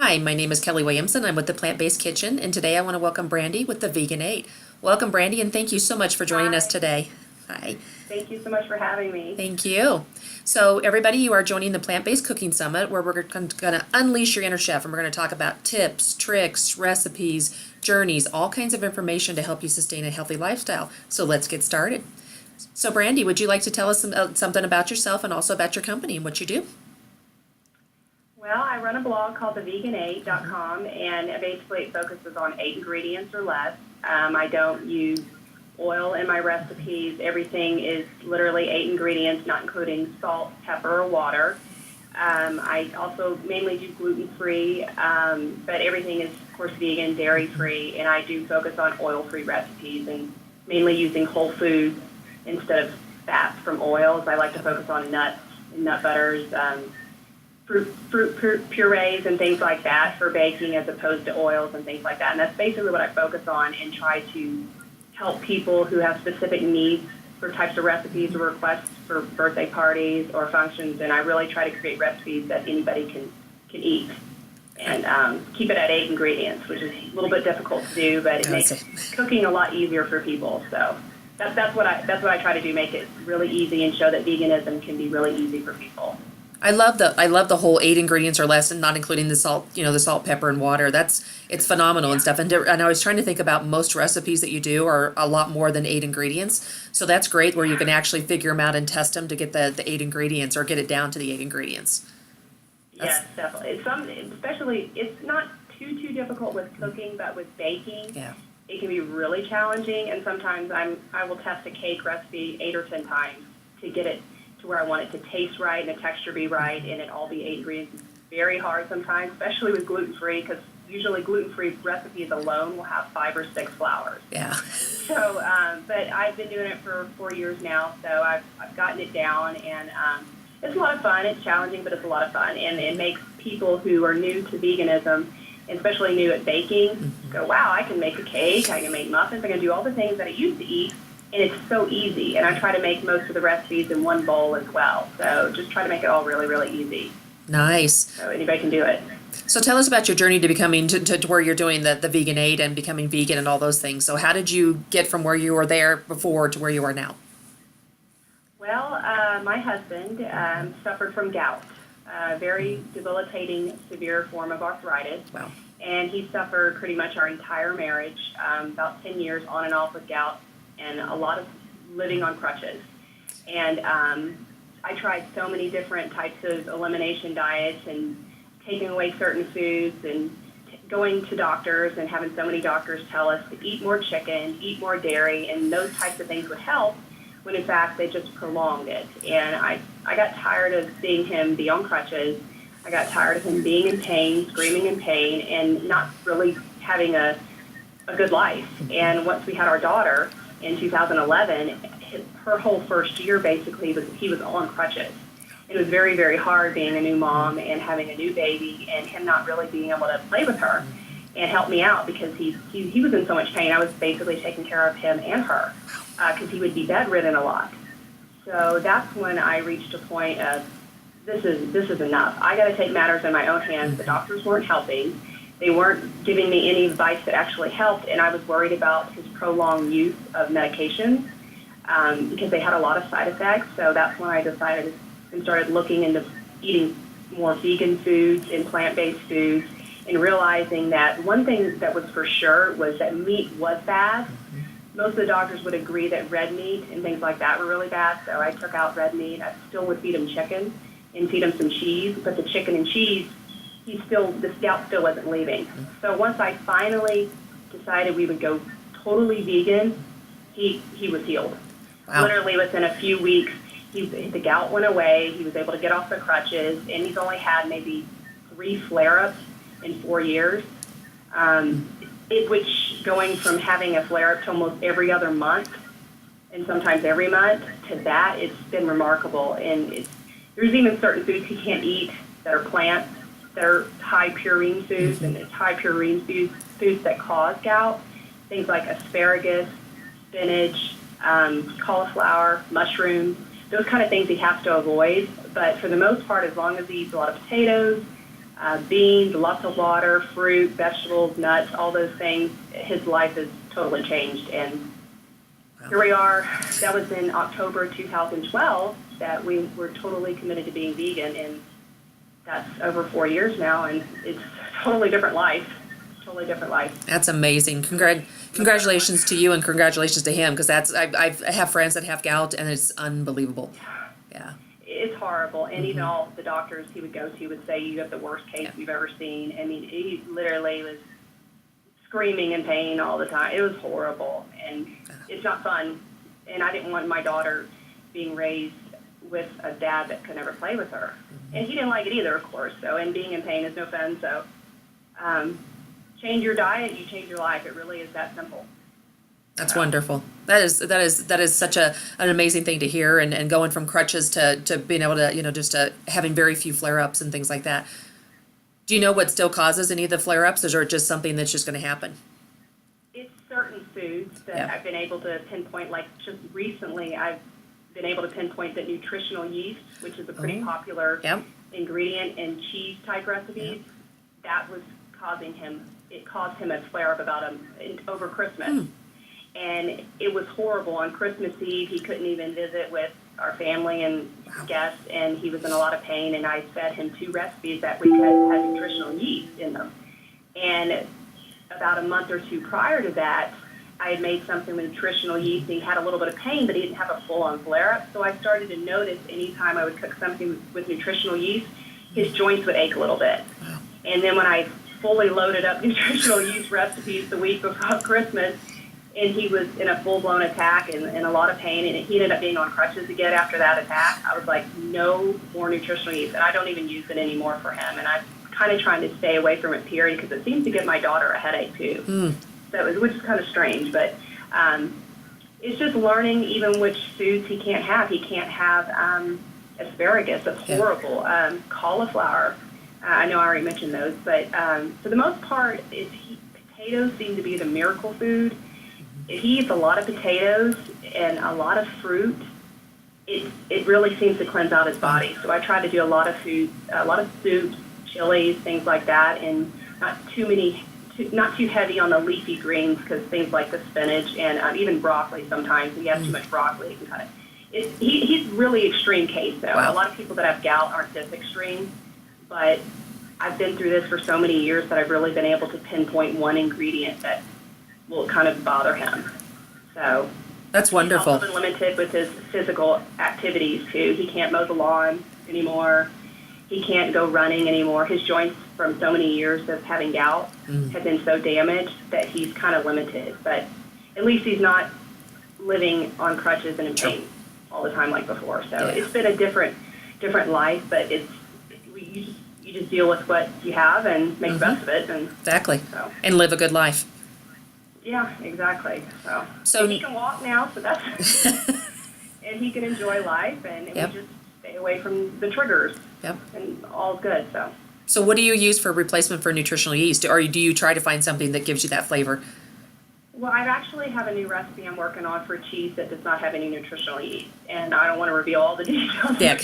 Hi, my name is Kelly Williamson. I'm with the Plant-Based Kitchen, and today I want to welcome Brandi with the Vegan 8. Welcome, Brandi, and thank you so much for joining us Hi. today. Hi. Thank you so much for having me. Thank you. So, everybody, you are joining the Plant-Based Cooking Summit, where we're going to unleash your inner chef, and we're going to talk about tips, tricks, recipes, journeys, all kinds of information to help you sustain a healthy lifestyle. So, let's get started. So, Brandi, would you like to tell us something about yourself and also about your company and what you do? Well, I run a blog called thevegan8.com, and basically it focuses on 8 ingredients or less. I don't use oil in my recipes. Everything is literally 8 ingredients, not including salt, pepper, or water. I also mainly do gluten-free, but everything is, of course, vegan, dairy-free, and I do focus on oil-free recipes and mainly using whole foods instead of fats from oils. I like to focus on nuts and nut butters, fruit purees and things like that for baking as opposed to oils and things like that. And that's basically what I focus on and try to help people who have specific needs for types of recipes or requests for birthday parties or functions. And I really try to create recipes that anybody can eat and keep it at 8 ingredients, which is a little bit difficult to do, but it makes cooking a lot easier for people. So that's what I try to do, make it really easy and show that veganism can be really easy for people. I love the whole 8 ingredients or less, and not including the salt, the salt, pepper, and water. It's phenomenal and stuff. And I was trying to think about most recipes that you do are a lot more than 8 ingredients. So that's great where you can actually figure them out and test them to get the 8 ingredients or get it down to the 8 ingredients. Yes, definitely. Especially it's not too difficult with cooking, but with baking, it can be really challenging. And sometimes I will test a cake recipe 8 or 10 times to get it to where I want it to taste right and the texture be right and it all be 8 ingredients. It's very hard sometimes, especially with gluten-free, because usually gluten-free recipes alone will have 5 or 6 flours. Yeah. So, but I've been doing it for 4 years now, so I've gotten it down, and it's a lot of fun. It's challenging, but it's a lot of fun, and it makes people who are new to veganism, and especially new at baking, go, wow, I can make a cake, I can make muffins, I can do all the things that I used to eat. And it's so easy, and I try to make most of the recipes in one bowl as well. So just try to make it all really, really easy. Nice. So anybody can do it. So tell us about your journey to becoming to where you're doing the Vegan 8 and becoming vegan and all those things. So how did you get from where you were there before to where you are now? Well, my husband suffered from gout, a very debilitating, severe form of arthritis. Wow. And he suffered pretty much our entire marriage, about 10 years on and off with gout, and a lot of living on crutches. And I tried so many different types of elimination diets and taking away certain foods and going to doctors and having so many doctors tell us to eat more chicken, eat more dairy, and those types of things would help, when in fact they just prolonged it. And I got tired of seeing him be on crutches. I got tired of him being in pain, screaming in pain, and not really having a good life. And once we had our daughter, in 2011, her whole first year basically he was on crutches. It was very, very hard being a new mom and having a new baby and him not really being able to play with her and help me out because he was in so much pain. I was basically taking care of him and her because he would be bedridden a lot. So that's when I reached a point of this is enough. I got to take matters in my own hands. The doctors weren't helping. They weren't giving me any advice that actually helped, and I was worried about his prolonged use of medications because they had a lot of side effects. So that's when I decided and started looking into eating more vegan foods and plant-based foods and realizing that one thing that was for sure was that meat was bad. Most of the doctors would agree that red meat and things like that were really bad, so I took out red meat. I still would feed him chicken and feed him some cheese, but the chicken and cheese, the gout still wasn't leaving. So once I finally decided we would go totally vegan, he was healed. Wow. Literally within a few weeks, the gout went away. He was able to get off the crutches, and he's only had maybe 3 flare-ups in 4 years, which going from having a flare-up to almost every other month and sometimes every month to that, it's been remarkable. And there's even certain foods he can't eat that are plants, that are high purine foods, and it's high purine foods that cause gout. Things like asparagus, spinach, cauliflower, mushrooms, those kind of things he has to avoid. But for the most part, as long as he eats a lot of potatoes, beans, lots of water, fruit, vegetables, nuts, all those things. His life has totally changed. And here we are. That was in October 2012 that we were totally committed to being vegan. And that's over 4 years now. And it's a totally different life. Totally different life. That's amazing. Congratulations to you and congratulations to him, because I have friends that have gout and it's unbelievable. Yeah. It's horrible. And even all the doctors he would go to would say, you have the worst case we've ever seen. I mean, he literally was screaming in pain all the time. It was horrible. And it's not fun. And I didn't want my daughter being raised with a dad that could never play with her. And he didn't like it either, of course. So, and being in pain is no fun. So, change your diet, you change your life. It really is that simple. That's wonderful. That is such an amazing thing to hear, and going from crutches to being able to, just having very few flare-ups and things like that. Do you know what still causes any of the flare-ups, or is it just something that's just going to happen? It's certain foods that I've been able to pinpoint. Like just recently, I've been able to pinpoint that nutritional yeast, which is a pretty popular ingredient in cheese-type recipes, that was causing him. It caused him a flare-up over Christmas. And it was horrible. On Christmas Eve, he couldn't even visit with our family and guests, and he was in a lot of pain, and I fed him 2 recipes that week that had nutritional yeast in them. And about a month or 2 prior to that, I had made something with nutritional yeast, and he had a little bit of pain, but he didn't have a full-on flare-up. So I started to notice anytime I would cook something with nutritional yeast, his joints would ache a little bit. And then when I fully loaded up nutritional yeast recipes the week before Christmas, and he was in a full-blown attack and a lot of pain, and he ended up being on crutches again after that attack. I was like, no more nutritional yeast, and I don't even use it anymore for him. And I'm kind of trying to stay away from it, period, because it seems to give my daughter a headache, too. So, which is kind of strange, but it's just learning even which foods he can't have. He can't have asparagus. That's horrible. Cauliflower. I know I already mentioned those, but for the most part, potatoes seem to be the miracle food. If he eats a lot of potatoes and a lot of fruit, it really seems to cleanse out his body. So I try to do a lot of food, a lot of soups, chilies, things like that, and not too heavy on the leafy greens, because things like the spinach and even broccoli sometimes. If you have too much broccoli, you can cut it. He's really extreme case, though. A lot of people that have gout aren't this extreme, but I've been through this for so many years that I've really been able to pinpoint one ingredient that will kind of bother him. So that's wonderful. He's also been limited with his physical activities too. He can't mow the lawn anymore. He can't go running anymore. His joints from so many years of having gout have been so damaged that he's kind of limited. But at least he's not living on crutches and in pain all the time like before. So it's been a different life, but you just deal with what you have and make the best of it. And exactly. And live a good life. Yeah, exactly. So he can walk now, so that's and he can enjoy life, and we just stay away from the triggers. And all's good. So what do you use for replacement for nutritional yeast, or do you try to find something that gives you that flavor? Well, I actually have a new recipe I'm working on for cheese that does not have any nutritional yeast, and I don't want to reveal all the details yet,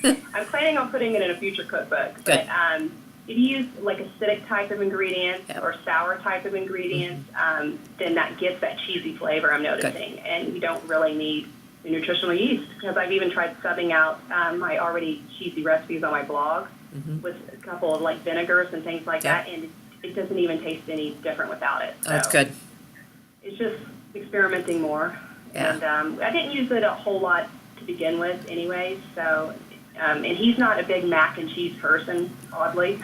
but I'm planning on putting it in a future cookbook. Good. But if you use like acidic type of ingredients or sour type of ingredients, then that gets that cheesy flavor I'm noticing, and you don't really need the nutritional yeast, because I've even tried subbing out my already cheesy recipes on my blog with a couple of like vinegars and things like that, and it doesn't even taste any different without it. So that's good. It's just experimenting more. And I didn't use it a whole lot to begin with anyways, so and he's not a big mac and cheese person, oddly.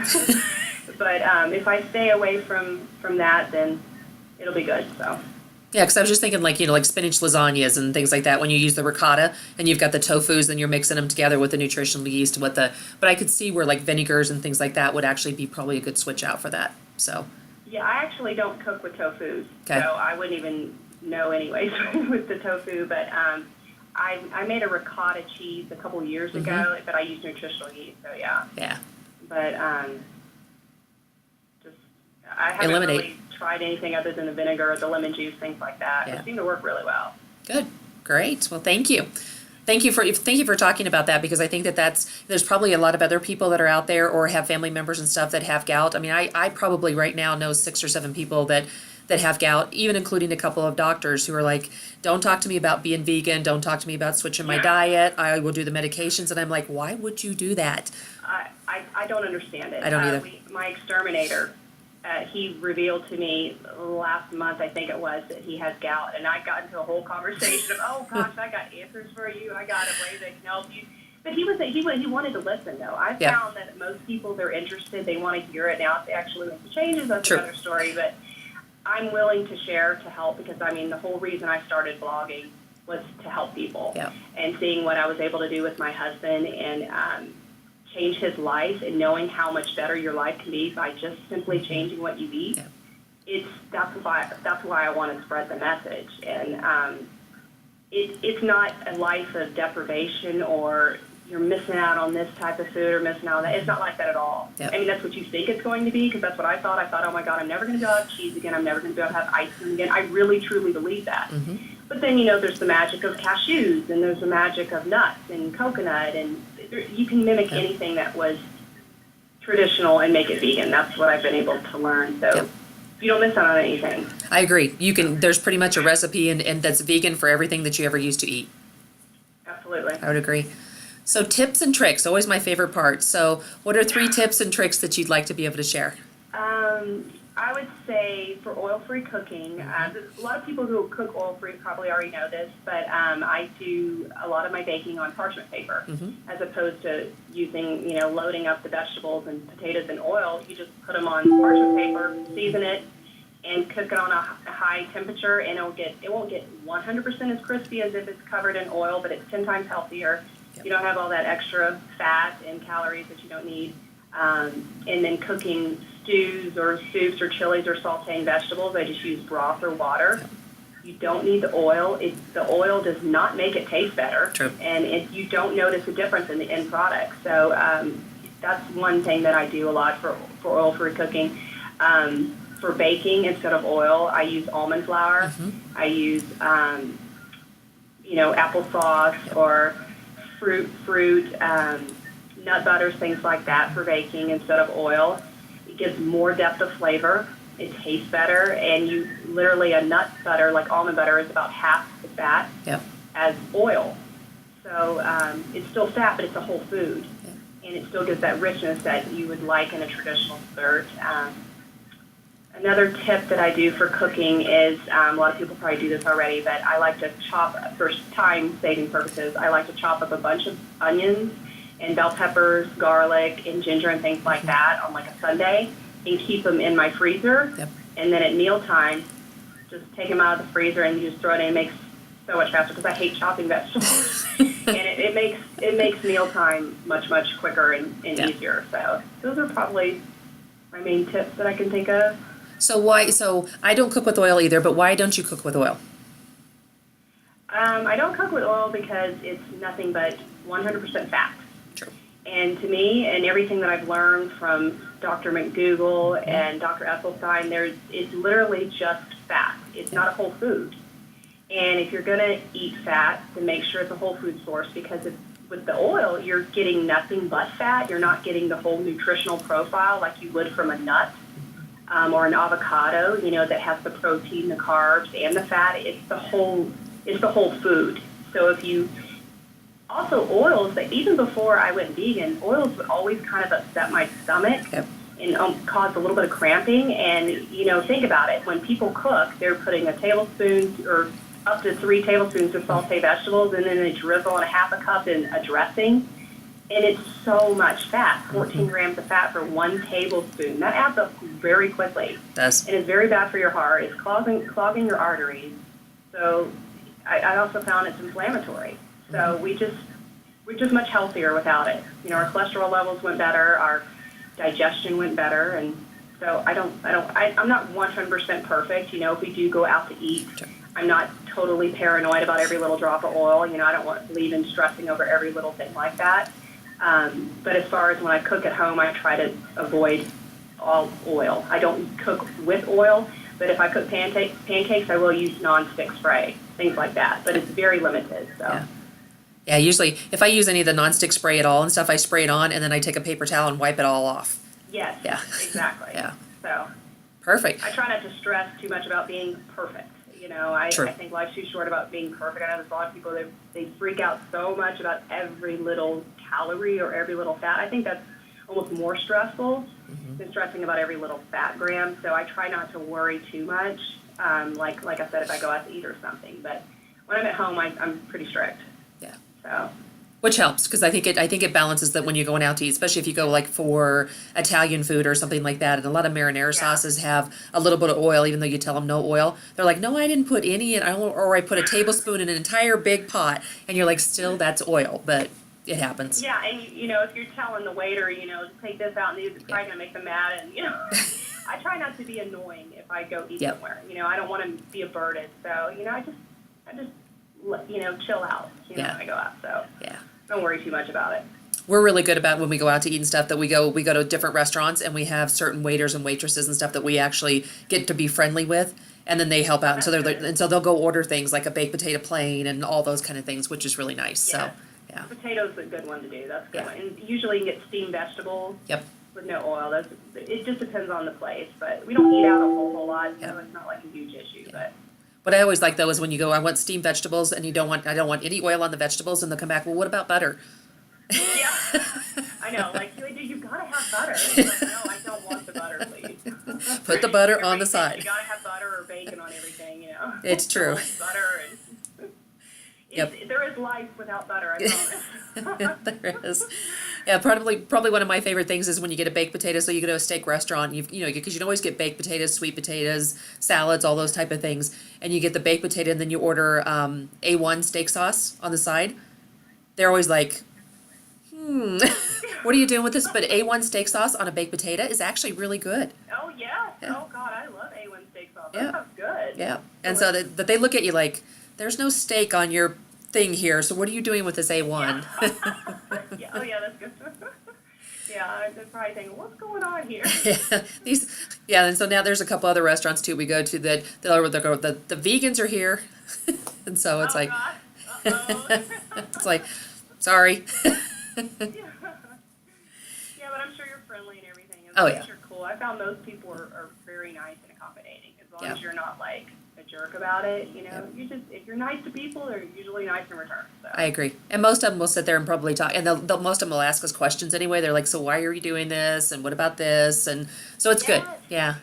But if I stay away from that, then it'll be good. So yeah, because I was just thinking like spinach lasagnas and things like that, when you use the ricotta and you've got the tofus and you're mixing them together with the nutritional yeast but I could see where like vinegars and things like that would actually be probably a good switch out for that. So yeah, I actually don't cook with tofu, so I wouldn't even know anyways with the tofu, but I made a ricotta cheese a couple years ago, but I used nutritional yeast, so yeah. But just I haven't really tried anything other than the vinegar or the lemon juice, things like that. It seemed to work really well. Good. Great. Well, thank you. Thank you for talking about that, because I think there's probably a lot of other people that are out there or have family members and stuff that have gout. I mean, I probably right now know 6 or 7 people that have gout, even including a couple of doctors who are like, don't talk to me about being vegan, don't talk to me about switching my diet, I will do the medications. And I'm like, why would you do that? I don't understand it. I don't either. My exterminator, he revealed to me last month, I think it was, that he has gout, and I got into a whole conversation of, oh gosh, I got answers for you, I got a way that can help you. But he wanted to listen though. I found that most people, they're interested, they want to hear it. Now if they actually make the changes, that's another story. But I'm willing to share to help, because I mean the whole reason I started blogging was to help people, and seeing what I was able to do with my husband and change his life, and knowing how much better your life can be by just simply changing what you eat. That's why I want to spread the message. And it's not a life of deprivation, or you're missing out on this type of food or missing out on that. It's not like that at all. I mean, that's what you think it's going to be, because that's what I thought. I thought, oh my God, I'm never going to be able to have cheese again. I'm never going to be able to have ice cream again. I really, truly believe that. But then, there's the magic of cashews, and there's the magic of nuts and coconut, and you can mimic anything that was traditional and make it vegan. That's what I've been able to learn. So you don't miss out on anything. I agree. There's pretty much a recipe and that's vegan for everything that you ever used to eat. Absolutely. I would agree. So tips and tricks, always my favorite part. So what are 3 tips and tricks that you'd like to be able to share? I would say for oil-free cooking, a lot of people who cook oil-free probably already know this, but I do a lot of my baking on parchment paper, as opposed to using, loading up the vegetables and potatoes in oil. You just put them on parchment paper, season it, and cook it on a high temperature, and it won't get 100% as crispy as if it's covered in oil, but it's 10 times healthier. You don't have all that extra fat and calories that you don't need. And then cooking stews or soups or chilies or sauteing vegetables, I just use broth or water. You don't need the oil. The oil does not make it taste better. And you don't notice a difference in the end product. So that's one thing that I do a lot for oil-free cooking. For baking, instead of oil, I use almond flour. I use, applesauce or fruit, nut butters, things like that for baking instead of oil. It gives more depth of flavor. It tastes better, and a nut butter, like almond butter, is about half the fat as oil. So it's still fat, but it's a whole food, and it still gives that richness that you would like in a traditional dessert. Another tip that I do for cooking is, a lot of people probably do this already, but I like to chop, for time-saving purposes, I like to chop up a bunch of onions and bell peppers, garlic, and ginger and things like that on like a Sunday, and keep them in my freezer. And then at mealtime, just take them out of the freezer and you just throw it in. It makes so much faster, because I hate chopping vegetables. And it makes mealtime much, much quicker and easier. So those are probably my main tips that I can think of. So I don't cook with oil either, but why don't you cook with oil? I don't cook with oil because it's nothing but 100% fat. And to me, and everything that I've learned from Dr. McDougall and Dr. Esselstyn, it's literally just fat. It's not a whole food. And if you're going to eat fat, then make sure it's a whole food source, because with the oil, you're getting nothing but fat. You're not getting the whole nutritional profile like you would from a nut or an avocado, that has the protein, the carbs, and the fat. It's the whole food. So if you also, oils, that even before I went vegan, oils would always kind of upset my stomach and cause a little bit of cramping. And, think about it. When people cook, they're putting a tablespoon or up to 3 tablespoons of saute vegetables, and then they drizzle in a half a cup in a dressing. And it's so much fat, 14 grams of fat for 1 tablespoon. That adds up very quickly. And it's very bad for your heart. It's clogging your arteries. So I also found it's inflammatory. So we're just much healthier without it. Our cholesterol levels went better, our digestion went better, and so I'm not 100% perfect. If we do go out to eat, I'm not totally paranoid about every little drop of oil. I don't believe in stressing over every little thing like that. But as far as when I cook at home, I try to avoid all oil. I don't cook with oil, but if I cook pancakes, I will use non-stick spray, things like that. But it's very limited. So. Yeah, usually if I use any of the nonstick spray at all and stuff, I spray it on and then I take a paper towel and wipe it all off. Yes, Yeah. exactly. Yeah. So Perfect. I try not to stress too much about being perfect. You know, I True. think life's too short about being perfect. I know there's a lot of people that they freak out so much about every little calorie or every little fat. I think that's almost more stressful than stressing about every little fat gram. So I try not to worry too much. Like I said, if I go out to eat or something. But when I'm at home, I'm pretty strict. Yeah. So. Which helps because I think it balances that when you're going out to eat, especially if you go like for Italian food or something like that. And a lot of marinara sauces have a little bit of oil, even though you tell them no oil. They're like, no, I didn't put any in, or I put a tablespoon in an entire big pot, and you're like, still that's oil, but it happens. Yeah, and you know, if you're telling the waiter, you know, take this out and these, it's probably gonna make them mad, and you know, I try not to be annoying if I go eat somewhere. You know, I don't want to be a burden, so you know, I just you know, chill out. You know, when I go out, so don't worry too much about it. We're really good about when we go out to eat and stuff that we go to different restaurants and we have certain waiters and waitresses and stuff that we actually get to be friendly with, and then they help out, and so they'll go order things like a baked potato plain and all those kind of things, which is really nice. Yeah. So yeah, potatoes a good one to do. That's a good one. And usually you can get steamed vegetables. Yep. With no oil. It just depends on the place, but we don't eat out a whole lot, so it's not like a huge issue. But what I always like though is when you go, I want steamed vegetables, and I don't want any oil on the vegetables, and they'll come back, well, what about butter? Yeah, I know. Like, you've got to have butter. It's like, no, I don't want the butter, please. Put the butter on the side. You got to have butter or bacon on everything, you know. It's true. Butter and there is life without butter, I promise. There is. Yeah, probably one of my favorite things is when you get a baked potato. So you go to a steak restaurant, you know, because you can always get baked potatoes, sweet potatoes, salads, all those type of things, and you get the baked potato, and then you order A1 steak sauce on the side. They're always like, what are you doing with this? But A1 steak sauce on a baked potato is actually really good. Oh, yeah. Oh, God, I love A1 steak sauce. That sounds good. Yeah. And so that they look at you like, there's no steak on your thing here, so what are you doing with this A1? Yeah. Oh, yeah, that's good. Yeah, they're probably thinking, what's going on here? And so now there's a couple other restaurants too we go to that the vegans are here. And so it's like, God. Uh-oh. it's like, sorry. Yeah, but I'm sure you're friendly and everything. As long as you're cool. I found most people are very nice and accommodating. As long as you're not like a jerk about it, you know. You just, if you're nice to people, they're usually nice in return. So. I agree. And most of them will sit there and probably talk, and most of them will ask us questions anyway. They're like, so why are you doing this? And what about this? And so it's good. Yeah.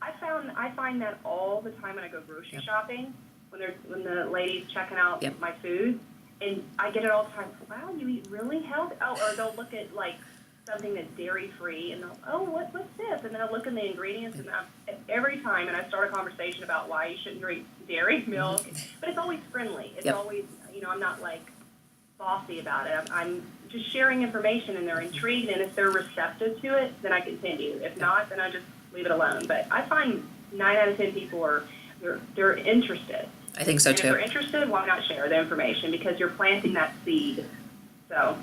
I find that all the time when I go grocery shopping, when the lady's checking out my food, and I get it all the time. Wow, you eat really healthy. Oh, or they'll look at like something that's dairy free, and they'll, oh, what's this? And then I'll look in the ingredients, and every time, and I start a conversation about why you shouldn't drink dairy milk, but it's always friendly. It's always, you know, I'm not like bossy about it. I'm just sharing information, and they're intrigued, and if they're receptive to it, then I continue. If not, then I just leave it alone. But I find 9 out of 10 people they're interested. I think so, and too. If they're interested, why not share the information? Because you're planting that seed. So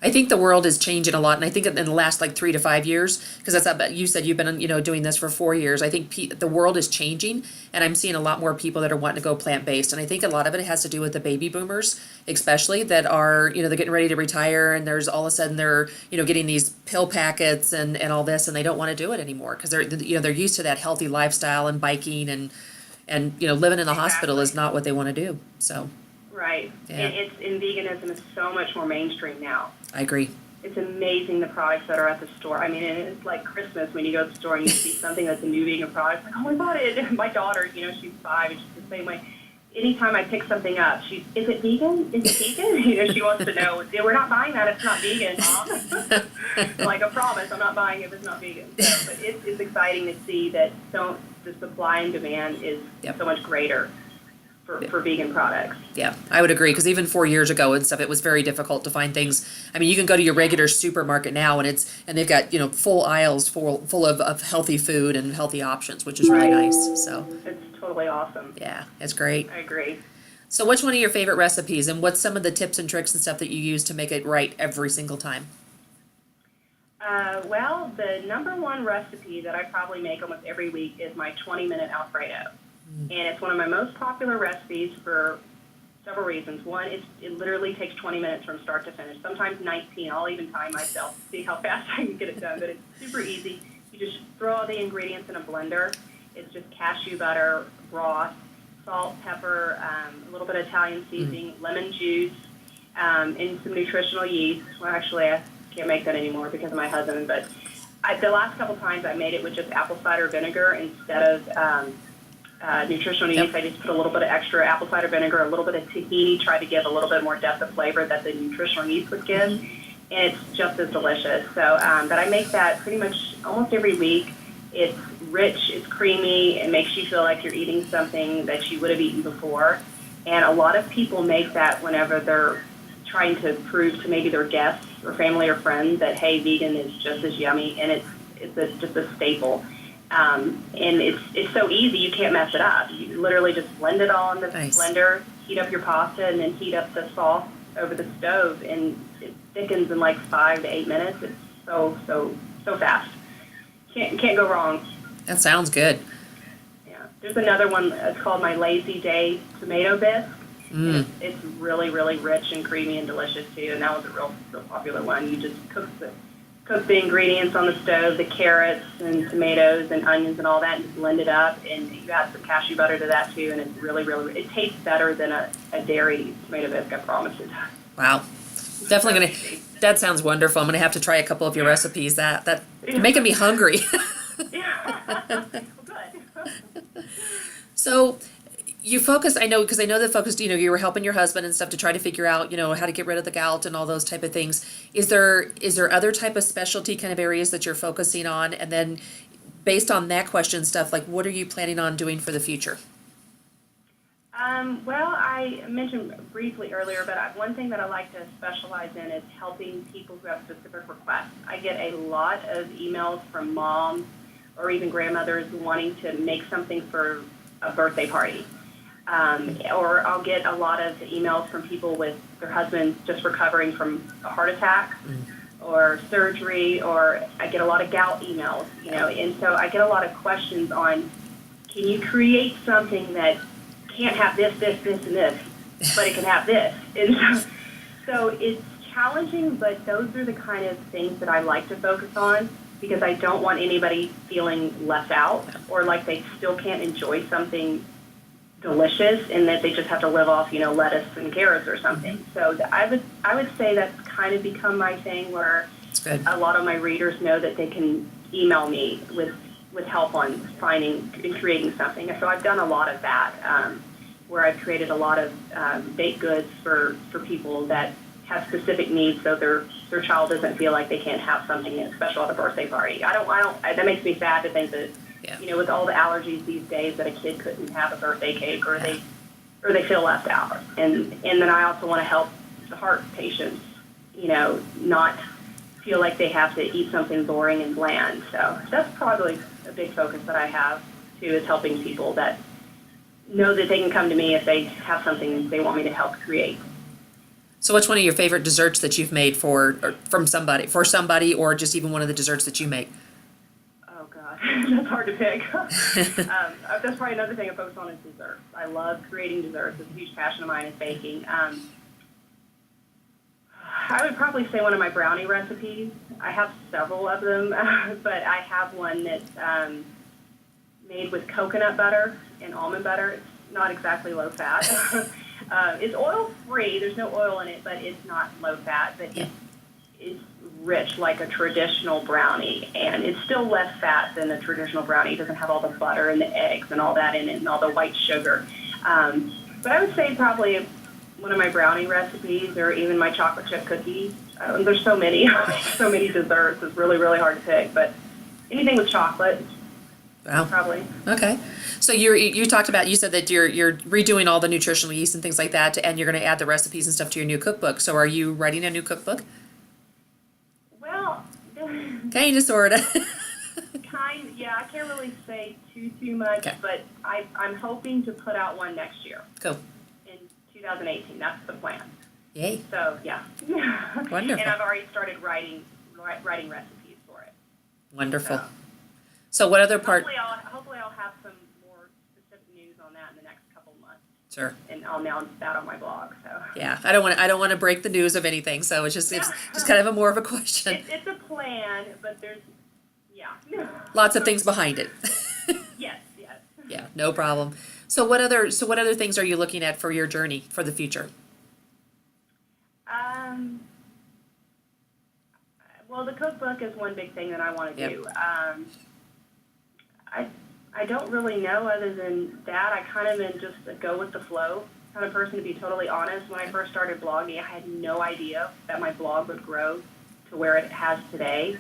I think the world is changing a lot, and I think in the last like 3 to 5 years, because you said you've been doing this for 4 years. I think the world is changing, and I'm seeing a lot more people that are wanting to go plant based, and I think a lot of it has to do with the baby boomers, especially that are they're getting ready to retire, and there's all of a sudden they're getting these pill packets and all this, and they don't want to do it anymore because they're used to that healthy lifestyle and biking and living in the hospital is not what they want to do. So. Right. Yeah. And veganism is so much more mainstream now. I agree. It's amazing the products that are at the store. I mean, and it's like Christmas when you go to the store and you see something that's a new vegan product. It's like, oh my God, my daughter, she's 5 and she's the same way. Anytime I pick something up, is it vegan? Is it vegan? She wants to know. We're not buying that. It's not vegan, Mom. Like, I promise, I'm not buying it if it's not vegan. So, but it's exciting to see that the supply and demand is so much greater for vegan products. Yeah, I would agree, because even 4 years ago and stuff, it was very difficult to find things. I mean, you can go to your regular supermarket now, and they've got full aisles full of healthy food and healthy options, which is really nice. So it's totally awesome. Yeah, it's great. I agree. So what's one of your favorite recipes, and what's some of the tips and tricks and stuff that you use to make it right every single time? Well, the number one recipe that I probably make almost every week is my 20-minute Alfredo. And it's one of my most popular recipes for several reasons. One, it literally takes 20 minutes from start to finish, sometimes 19. I'll even time myself to see how fast I can get it done, but it's super easy. You just throw all the ingredients in a blender. It's just cashew butter, broth, salt, pepper, a little bit of Italian seasoning, lemon juice, and some nutritional yeast. Well, actually, I can't make that anymore because of my husband, but the last couple times I made it with just apple cider vinegar instead of nutritional yeast. I just put a little bit of extra apple cider vinegar, a little bit of tahini, try to give a little bit more depth of flavor that the nutritional yeast would give, and it's just as delicious. So, but I make that pretty much almost every week. It's rich, it's creamy, it makes you feel like you're eating something that you would have eaten before, and a lot of people make that whenever they're trying to prove to maybe their guests or family or friends that, hey, vegan is just as yummy, and it's just a staple. And it's so easy, you can't mess it up. You literally just blend it all in the blender, heat up your pasta, and then heat up the sauce over the stove, and it thickens in like 5 to 8 minutes. It's so fast. Can't go wrong. That sounds good. Yeah. There's another one. It's called my Lazy Day tomato bisque. It's really, really rich and creamy and delicious too. And that was a real popular one. You just cook the ingredients on the stove, the carrots and tomatoes and onions and all that, and blend it up. And you add some cashew butter to that too. And it's really, really, it tastes better than a dairy tomato bisque. I promise it. Wow. Definitely that sounds wonderful. I'm gonna have to try a couple of your recipes. That making me hungry. Yeah. Good. So you focus, I know that focused, you were helping your husband and stuff to try to figure out, how to get rid of the gout and all those type of things. Is there other type of specialty kind of areas that you're focusing on? And then based on that question stuff, like what are you planning on doing for the future? Well, I mentioned briefly earlier, but one thing that I like to specialize in is helping people who have specific requests. I get a lot of emails from moms or even grandmothers wanting to make something for a birthday party. Or I'll get a lot of emails from people with their husbands just recovering from a heart attack or surgery, or I get a lot of gout emails, and so I get a lot of questions on, can you create something that can't have this, and this, but it can have this? And so it's challenging, but those are the kind of things that I like to focus on, because I don't want anybody feeling left out or like they still can't enjoy something delicious and that they just have to live off, lettuce and carrots or something. So I would say that's kind of become my thing, where a lot of my readers know that they can email me with help on finding and creating something. And so I've done a lot of that, where I've created a lot of baked goods for people that have specific needs, so their child doesn't feel like they can't have something special at a birthday party. I don't. That makes me sad to think that, with all the allergies these days, that a kid couldn't have a birthday cake, or they feel left out. And then I also want to help the heart patients, not feel like they have to eat something boring and bland. So that's probably a big focus that I have too, is helping people that know that they can come to me if they have something they want me to help create. So what's one of your favorite desserts that you've made for somebody, or just even one of the desserts that you make? Oh, God, that's hard to pick. That's probably another thing I focus on is desserts. I love creating desserts. It's a huge passion of mine is baking. I would probably say one of my brownie recipes. I have several of them, but I have one that's made with coconut butter and almond butter. It's not exactly low fat. It's oil-free. There's no oil in it, but it's not low fat. But it's rich like a traditional brownie, and it's still less fat than a traditional brownie. It doesn't have all the butter and the eggs and all that in it and all the white sugar. But I would say probably one of my brownie recipes, or even my chocolate chip cookies. There's so many desserts. It's really, really hard to pick, but anything with chocolate. Wow. Probably. Okay. So you said that you're redoing all the nutritional yeast and things like that, and you're going to add the recipes and stuff to your new cookbook. So are you writing a new cookbook? Well, kind of, sort of. Yeah. I can't really say too much, but I'm hoping to put out one next year. Cool. In 2018. That's the plan. Yay. So yeah. Wonderful. And I've already started writing recipes for it. Wonderful. So what other part? Hopefully I'll have some more specific news on that in the next couple months. Sure. and I'll announce that on my blog. So Yeah, I don't want to break the news of anything, so it's just kind of a more of a question. it's a plan, but there's Lots of things behind it. yes. Yeah, no problem. So what other things are you looking at for your journey for the future? Well, the cookbook is one big thing that I want to do. I don't really know other than that. I kind of am just a go with the flow kind of person, to be totally honest. When I first started blogging, I had no idea that my blog would grow to where it has today,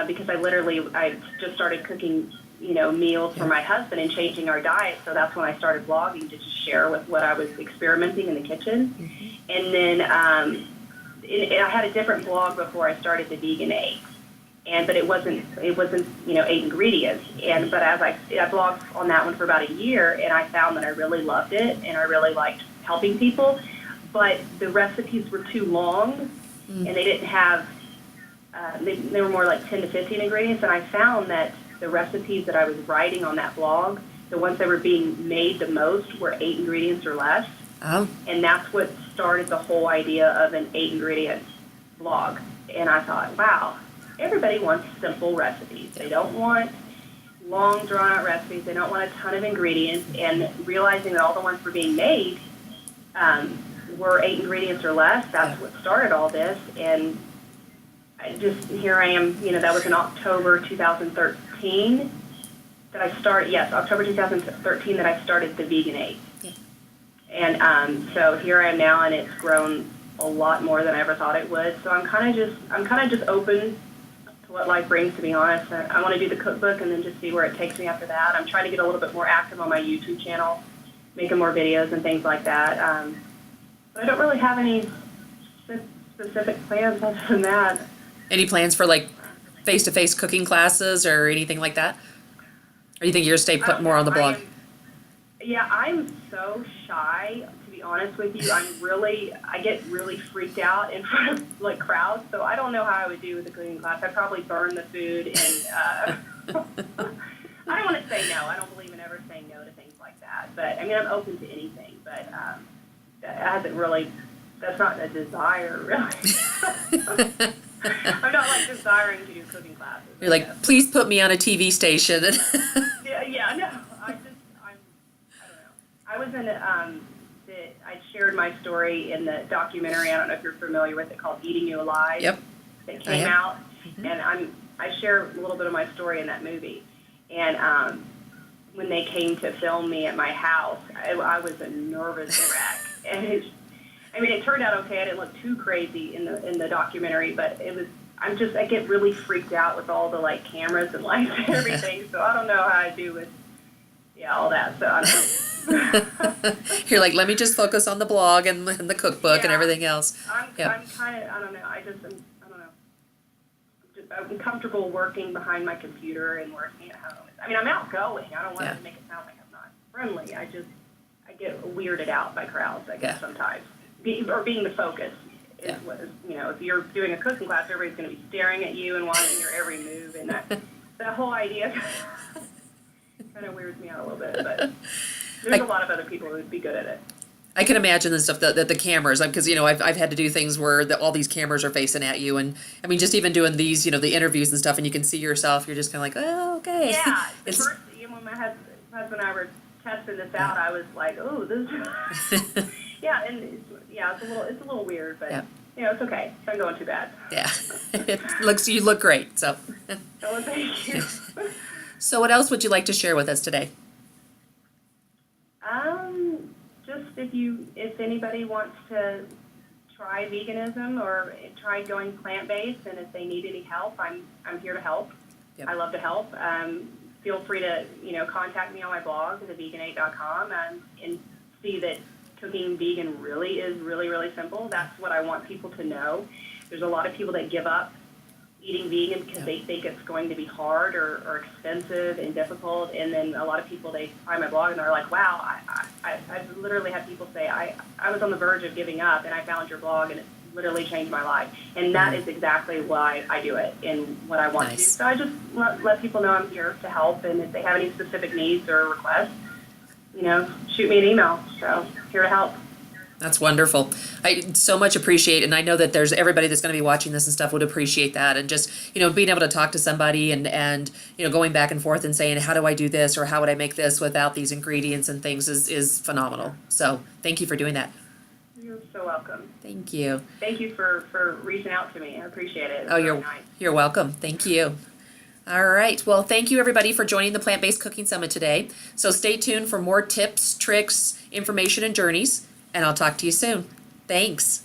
because I just started cooking, meals for my husband and changing our diet. So that's when I started blogging, to just share with what I was experimenting in the kitchen. Mm-hmm. And then I had a different blog before I started the Vegan 8. But it wasn't 8 ingredients. But as I blogged on that one for about a year, and I found that I really loved it and I really liked helping people. But the recipes were too long, and they didn't have they were more like 10 to 15 ingredients. And I found that the recipes that I was writing on that blog, the ones that were being made the most, were 8 ingredients or less. Oh. And that's what started the whole idea of an 8 ingredient blog. And I thought, wow. Everybody wants simple recipes. They don't want long, drawn-out recipes. They don't want a ton of ingredients. And realizing that all the ones were being made were 8 ingredients or less, that's what started all this. And here I am, that was in October 2013 that I started, October 2013 that I started the Vegan 8. Yeah. And so here I am now, and it's grown a lot more than I ever thought it would. So I'm kind of just open to what life brings, to be honest. I want to do the cookbook and then just see where it takes me after that. I'm trying to get a little bit more active on my YouTube channel, making more videos and things like that. But I don't really have any specific plans other than that. Any plans for like face-to-face cooking classes or anything like that? Or you think you're stay put more on the blog? I'm so shy, to be honest with you. I get really freaked out in front of like crowds, so I don't know how I would do with a cooking class. I'd probably burn the food, and I don't want to say no. I don't believe in ever saying no to things like that. But I mean, I'm open to anything, but that's not a desire, really. I'm not like desiring to do cooking classes. You're like, please put me on a TV station. No. I don't know. I was in I shared my story in the documentary. I don't know if you're familiar with it, called Eating You Alive. Yep. That came out, and I share a little bit of my story in that movie. And when they came to film me at my house, I was a nervous wreck, and it turned out okay. I didn't look too crazy in the documentary, but I get really freaked out with all the like cameras and lights and everything. So I don't know how I do with all that. So I don't know. You're like, let me just focus on the blog and the cookbook and everything else. I'm kind of, I don't know. I don't know. I'm comfortable working behind my computer and working at home. I mean, I'm outgoing. I don't want to make it sound like I'm not friendly. I get weirded out by crowds, I guess, sometimes. Being the focus is what is, if you're doing a cooking class, everybody's going to be staring at you and watching your every move, and that whole idea kind of weirds me out a little bit, but there's a lot of other people who would be good at it. I can imagine the stuff that the cameras, because I've had to do things where all these cameras are facing at you, and I mean just even doing these the interviews and stuff, and you can see yourself. You're just kind of like, oh, okay. Yeah, first, when my husband and I were testing this out, I was like, oh, this. It's a little weird, but it's okay. It's not going too bad. Yeah, you look great. So. Oh, thank you. So, what else would you like to share with us today? Just if anybody wants to try veganism or try going plant-based, and if they need any help, I'm here to help. Yep. I love to help. Feel free to contact me on my blog, thevegan8.com, and see that cooking vegan really is really, really simple. That's what I want people to know. There's a lot of people that give up eating vegan because they think it's going to be hard or expensive and difficult. And then a lot of people, they find my blog and they're like, wow, I've literally had people say, I was on the verge of giving up and I found your blog and it literally changed my life. And that is exactly why I do it and what I want to do. So I just let people know I'm here to help, and if they have any specific needs or requests, shoot me an email. So here to help. That's wonderful. I so much appreciate, and I know that there's everybody that's going to be watching this and stuff would appreciate that, and just being able to talk to somebody and going back and forth and saying, how do I do this, or how would I make this without these ingredients and things is phenomenal. So thank you for doing that. You're so welcome. Thank you. Thank you for reaching out to me. I appreciate it. Oh, you're welcome. Thank you. All right. Well, thank you everybody for joining the Plant-Based Cooking Summit today. So stay tuned for more tips, tricks, information, and journeys. And I'll talk to you soon. Thanks.